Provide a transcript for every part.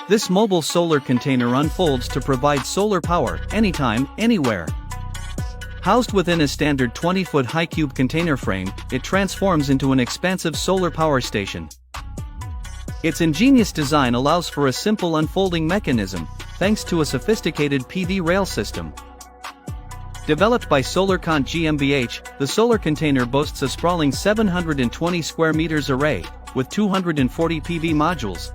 This mobile solar container unfolds to provide solar power anytime, anywhere. Housed within a standard 20-foot high cube container frame, it transforms into an expansive solar power station. Its ingenious design allows for a simple unfolding mechanism, thanks to a sophisticated PV rail system. Developed by SolarCont GmbH, the solar container boasts a sprawling 720 square meters array, with 240 PV modules.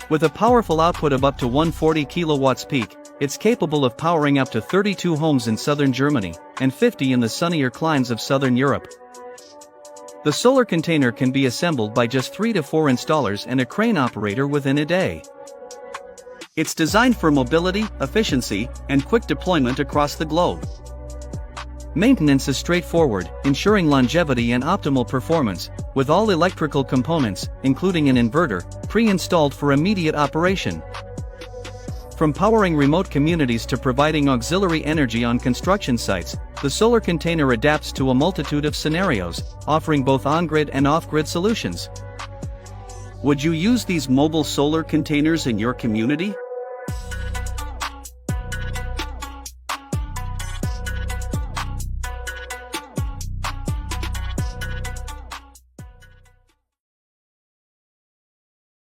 With a powerful output of up to 140 kilowatts peak, it's capable of powering up to 32 homes in southern Germany, and 50 in the sunnier climes of southern Europe. The solar container can be assembled by just 3 to 4 installers and a crane operator within a day. It's designed for mobility, efficiency, and quick deployment across the globe. Maintenance is straightforward, ensuring longevity and optimal performance, with all electrical components, including an inverter, pre-installed for immediate operation. From powering remote communities to providing auxiliary energy on construction sites, the solar container adapts to a multitude of scenarios, offering both on-grid and off-grid solutions. Would you use these mobile solar containers in your community?